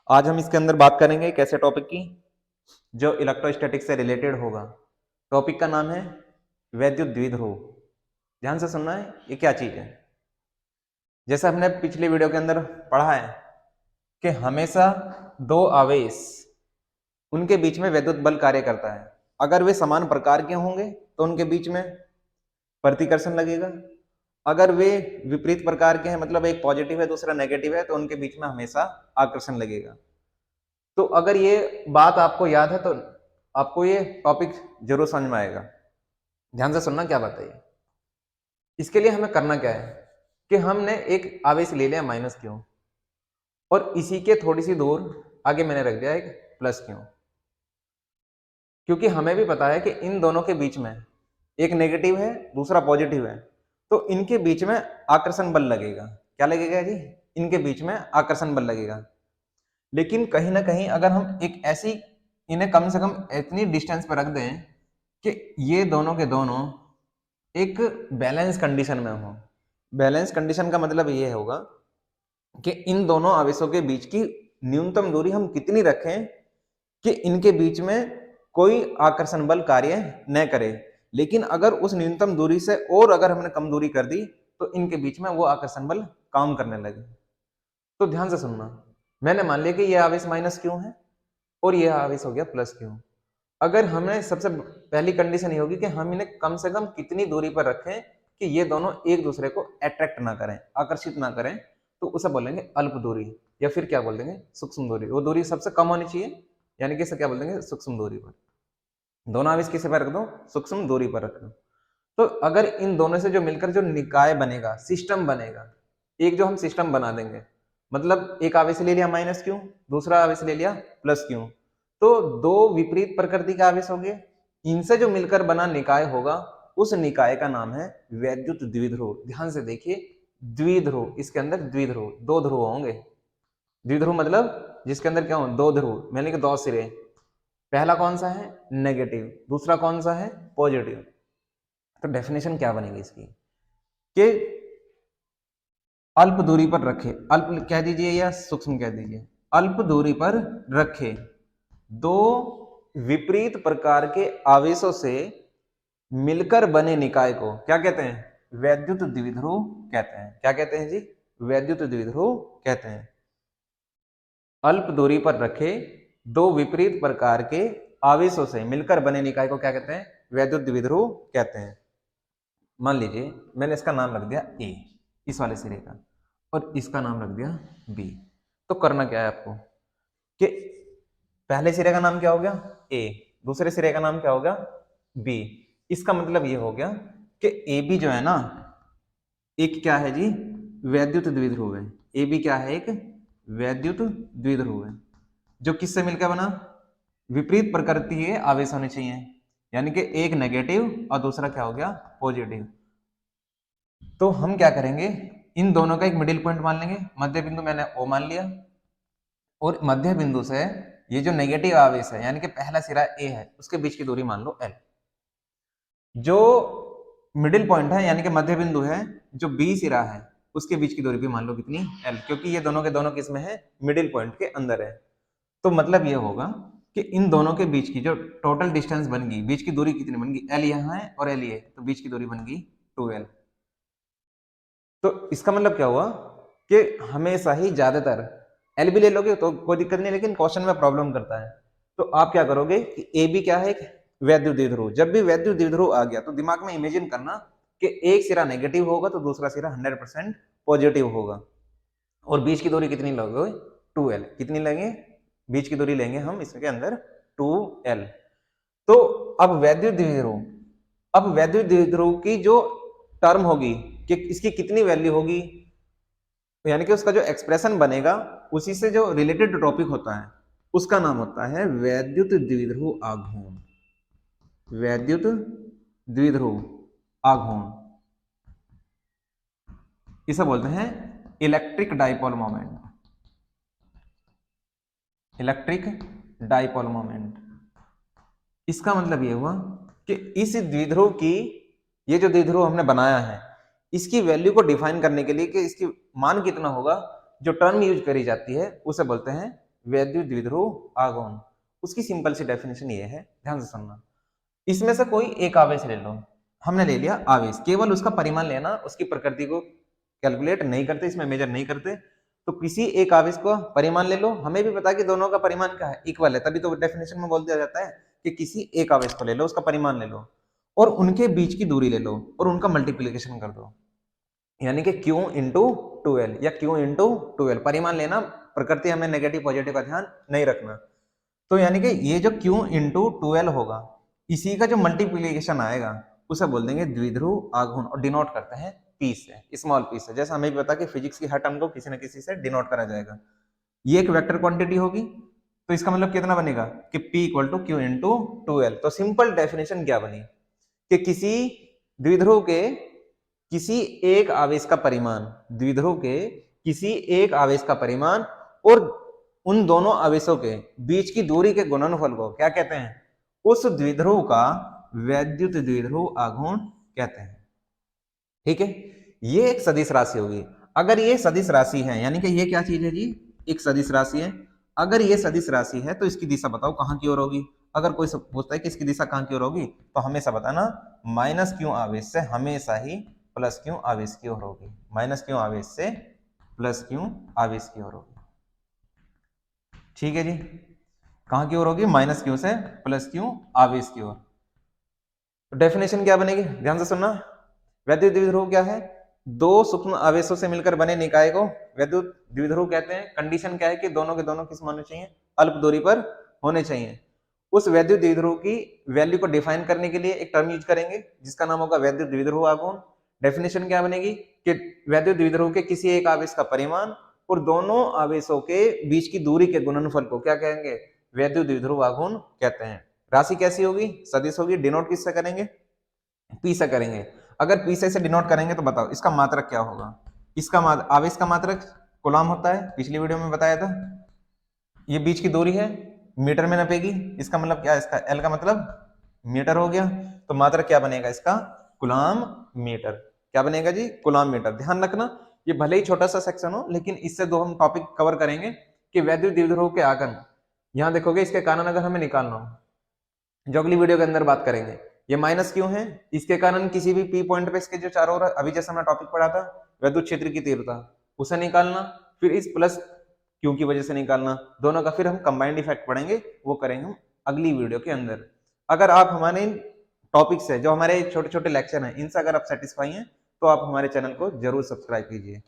आज हम इसके अंदर बात करेंगे एक ऐसे टॉपिक की जो इलेक्ट्रोस्टैटिक से रिलेटेड होगा। टॉपिक का नाम है वैद्युत द्विध्रुव। ध्यान से सुनना है, ये क्या चीज है। जैसा हमने पिछली वीडियो के अंदर पढ़ा है कि हमेशा दो आवेश, उनके बीच में वैद्युत बल कार्य करता है। अगर वे समान प्रकार के होंगे तो उनके बीच में प्रतिकर्षण लगेगा। अगर वे विपरीत प्रकार के हैं, मतलब एक पॉजिटिव है दूसरा नेगेटिव है, तो उनके बीच में हमेशा आकर्षण लगेगा। तो अगर ये बात आपको याद है तो आपको ये टॉपिक जरूर समझ में आएगा। ध्यान से सुनना, क्या बात है ये। इसके लिए हमें करना क्या है कि हमने एक आवेश ले लिया माइनस क्यू, और इसी के थोड़ी सी दूर आगे मैंने रख दिया एक प्लस क्यू, क्योंकि हमें भी पता है कि इन दोनों के बीच में एक नेगेटिव है दूसरा पॉजिटिव है, तो इनके बीच में आकर्षण बल लगेगा। क्या लगेगा जी? इनके बीच में आकर्षण बल लगेगा। लेकिन कहीं ना कहीं अगर हम एक ऐसी, इन्हें कम से कम इतनी डिस्टेंस पर रख दें कि ये दोनों के दोनों एक बैलेंस कंडीशन में हो। बैलेंस कंडीशन का मतलब ये होगा कि इन दोनों आवेशों के बीच की न्यूनतम दूरी हम कितनी रखें कि इनके बीच में कोई आकर्षण बल कार्य न करे। लेकिन अगर उस न्यूनतम दूरी से और अगर हमने कम दूरी कर दी तो इनके बीच में वो आकर्षण बल काम करने लगे। तो ध्यान से सुनना, मैंने मान लिया कि ये आवेश माइनस क्यू है और ये आवेश हो गया प्लस क्यू। अगर हमें सबसे पहली कंडीशन ये होगी कि हम इन्हें कम से कम कितनी दूरी पर रखें कि ये दोनों एक दूसरे को अट्रैक्ट ना करें, आकर्षित ना करें, तो उसे बोलेंगे अल्प दूरी, या फिर क्या बोल देंगे, सूक्ष्म दूरी। वो दूरी सबसे कम होनी चाहिए, यानी कि इसे क्या बोल देंगे, सूक्ष्म दूरी पर। दोनों आवेश किसे पर रख दो? सूक्ष्म दूरी पर रख दो। तो अगर इन दोनों से जो मिलकर जो निकाय बनेगा, सिस्टम बनेगा, एक जो हम सिस्टम बना देंगे, मतलब एक आवेश ले लिया माइनस क्यू, दूसरा आवेश ले लिया प्लस क्यू, तो दो विपरीत प्रकृति के आवेश हो गए। इनसे जो मिलकर बना निकाय होगा, उस निकाय का नाम है वैद्युत द्विध्रुव। ध्यान से देखिए, द्विध्रुव, इसके अंदर द्विध्रुव, दो ध्रुव होंगे। द्विध्रुव मतलब जिसके अंदर क्या हो, दो ध्रुव, यानी कि दो सिरे। पहला कौन सा है? नेगेटिव, दूसरा कौन सा है? पॉजिटिव। तो डेफिनेशन क्या बनेगी इसकी कि अल्प दूरी पर रखे, अल्प कह दीजिए या सूक्ष्म कह दीजिए, अल्प दूरी पर रखे दो विपरीत प्रकार के आवेशों से मिलकर बने निकाय को क्या कहते हैं? वैद्युत द्विध्रुव कहते हैं। क्या कहते हैं जी? वैद्युत द्विध्रुव कहते हैं। अल्प दूरी पर रखे दो विपरीत प्रकार के आवेशों से मिलकर बने निकाय को क्या कहते हैं? वैद्युत द्विध्रुव कहते हैं। मान लीजिए मैंने इसका नाम रख दिया ए, इस वाले सिरे का, और इसका नाम रख दिया बी। तो करना क्या है आपको कि पहले सिरे का नाम क्या हो गया? ए, दूसरे सिरे का नाम क्या होगा? बी। इसका मतलब ये हो गया कि ए बी जो है ना, एक क्या है जी? वैद्युत द्विध्रुव है। ए बी क्या है? एक वैद्युत द्विध्रुव है, जो किससे मिलकर बना? विपरीत प्रकृति के आवेश होने चाहिए, यानी कि एक नेगेटिव और दूसरा क्या हो गया? पॉजिटिव। तो हम क्या करेंगे, इन दोनों का एक मिडिल पॉइंट मान लेंगे। मध्य बिंदु मैंने ओ मान लिया, और मध्य बिंदु से ये जो नेगेटिव आवेश है, यानी कि पहला सिरा ए है, उसके बीच की दूरी मान लो एल। जो मिडिल पॉइंट है, यानी कि मध्य बिंदु है, जो बी सिरा है, उसके बीच की दूरी भी मान लो कितनी? एल, क्योंकि ये दोनों के दोनों किसमें है? मिडिल पॉइंट के अंदर है। तो मतलब ये होगा कि इन दोनों के बीच की जो टोटल डिस्टेंस बन गई, बीच की दूरी कितनी बन गई? एल यहाँ है और एल ये, तो बीच की दूरी बन गई 2l। तो इसका मतलब क्या हुआ कि हमेशा ही ज्यादातर एल भी ले लोगे तो कोई दिक्कत नहीं, लेकिन क्वेश्चन में प्रॉब्लम करता है। तो आप क्या करोगे कि ए बी क्या है? एक वैद्युत द्विध्रुव। जब भी वैद्युत द्विध्रुव आ गया तो दिमाग में इमेजिन करना कि एक सिरा नेगेटिव होगा तो दूसरा सिरा 100% पॉजिटिव होगा, और बीच की दूरी कितनी लोगे? 2l। कितनी लेंगे बीच की दूरी? लेंगे हम इसके अंदर 2l। तो अब वैद्युत द्विध्रुव, अब वैद्युत द्विध्रुव की जो टर्म होगी कि इसकी कितनी वैल्यू होगी, यानी कि उसका जो एक्सप्रेशन बनेगा, उसी से जो रिलेटेड टॉपिक होता है उसका नाम होता है वैद्युत द्विध्रुव आघूर्ण। वैद्युत द्विध्रुव आघूर्ण, इसे बोलते हैं electric dipole moment. Electric dipole moment, इसका मतलब ये हुआ कि इस द्विध्रुव की, ये जो द्विध्रुव हमने बनाया है, इसकी वैल्यू को डिफाइन करने के लिए कि इसकी मान कितना होगा, जो टर्म यूज करी जाती है उसे बोलते हैं वैद्युत द्विध्रुव आघूर्ण। उसकी सिंपल सी डेफिनेशन ये है, ध्यान से सुनना। इसमें से कोई एक आवेश ले लो, हमने ले लिया आवेश, केवल उसका परिमाण लेना, उसकी प्रकृति को कैलकुलेट नहीं करते, इसमें मेजर नहीं करते। तो किसी एक आवेश को परिमाण ले लो, हमें भी पता कि दोनों का परिमाण क्या है, इक्वल है, तभी तो डेफिनेशन में बोल दिया जाता है कि किसी एक आवेश को ले लो, उसका परिमाण ले लो और उनके बीच की दूरी ले लो और उनका मल्टीप्लीकेशन कर दो, यानी कि Q इंटू 2L या Q इंटू 2L। परिमाण लेना, प्रकृति हमें नेगेटिव पॉजिटिव का ध्यान नहीं रखना। तो यानी कि ये जो Q इंटू 2L होगा, इसी का जो मल्टीप्लीकेशन आएगा उसे बोल देंगे द्विध्रुव आघूर्ण और डिनोट करते हैं P से, स्मॉल p से। जैसा हमें भी पता कि फिजिक्स की हर टर्म को किसी न किसी से डिनोट करा जाएगा। ये एक वेक्टर क्वांटिटी होगी, तो इसका मतलब कितना बनेगा कि P equal to Q into 2L। तो सिंपल डेफिनेशन क्या बनी कि किसी द्विध्रुव के किसी एक आवेश का परिमाण, द्विध्रुव के किसी एक आवेश का परिमाण और उन दोनों आवेशों के बीच की दूरी के गुणनफल को क्या कहते हैं, उस द्विध्रुव का वैद्युत द्विध्रुव आघूर्ण कहते हैं। ठीक है, ये एक सदिश राशि होगी। अगर ये सदिश राशि है, यानी कि ये क्या चीज है जी, एक सदिश राशि है। अगर ये सदिश राशि है तो इसकी दिशा बताओ कहां की ओर होगी। अगर कोई पूछता है कि इसकी दिशा कहां की ओर होगी, तो हमेशा बताना माइनस क्यू आवेश से हमेशा ही प्लस क्यू आवेश की ओर होगी। माइनस क्यू आवेश से प्लस क्यू आवेश की ओर होगी। ठीक है जी, कहां की ओर होगी, माइनस क्यू से प्लस क्यू आवेश की ओर। तो डेफिनेशन क्या बनेगी, ध्यान से सुनना। वैद्युत द्विध्रुव क्या है, दो सूक्ष्म आवेशों से मिलकर बने निकाय को वैद्युत द्विध्रुव कहते हैं। कंडीशन क्या है कि दोनों के दोनों किस में होने चाहिए, अल्प दूरी पर होने चाहिए। उस वैद्युत द्विध्रुव की वैल्यू को डिफाइन करने के लिए एक टर्म यूज करेंगे जिसका नाम होगा वैद्युत द्विध्रुव आघूर्ण। डेफिनेशन क्या बनेगी कि वैद्युत द्विध्रुव के किसी एक आवेश का परिमाण और दोनों आवेशों के बीच की दूरी के गुणनफल को क्या कहेंगे, वैद्युत द्विध्रुव आघूर्ण कहते हैं। राशि कैसी होगी, सदिश होगी। डिनोट किससे करेंगे, पी से करेंगे। अगर पी से डिनोट करेंगे तो बताओ इसका मात्रक क्या होगा। इसका आवेश का मात्रक कूलाम होता है, पिछली वीडियो में बताया था। ये बीच की दूरी है, मीटर में नपेगी, इसका मतलब क्या है, इसका एल का मतलब मीटर हो गया। तो मात्रक क्या बनेगा इसका, कूलाम मीटर। क्या बनेगा जी, कूलाम मीटर। ध्यान रखना, ये भले ही छोटा सा सेक्शन हो, लेकिन इससे दो हम टॉपिक कवर करेंगे कि वैद्युत द्विध्रुव के आघन। यहाँ देखोगे इसके कारण अगर हमें निकालना हो, जो अगली वीडियो के अंदर बात करेंगे। ये माइनस क्यों है, इसके कारण किसी भी पी पॉइंट पे इसके जो चारों ओर, अभी जैसा हमने टॉपिक पढ़ा था वैद्युत क्षेत्र की तीव्रता, उसे निकालना, फिर इस प्लस क्यों की वजह से निकालना, दोनों का फिर हम कंबाइंड इफेक्ट पढ़ेंगे, वो करेंगे हम अगली वीडियो के अंदर। अगर आप हमारे इन टॉपिक से, जो हमारे छोटे छोटे लेक्चर हैं, इनसे अगर आप सेटिस्फाई हैं तो आप हमारे चैनल को जरूर सब्सक्राइब कीजिए।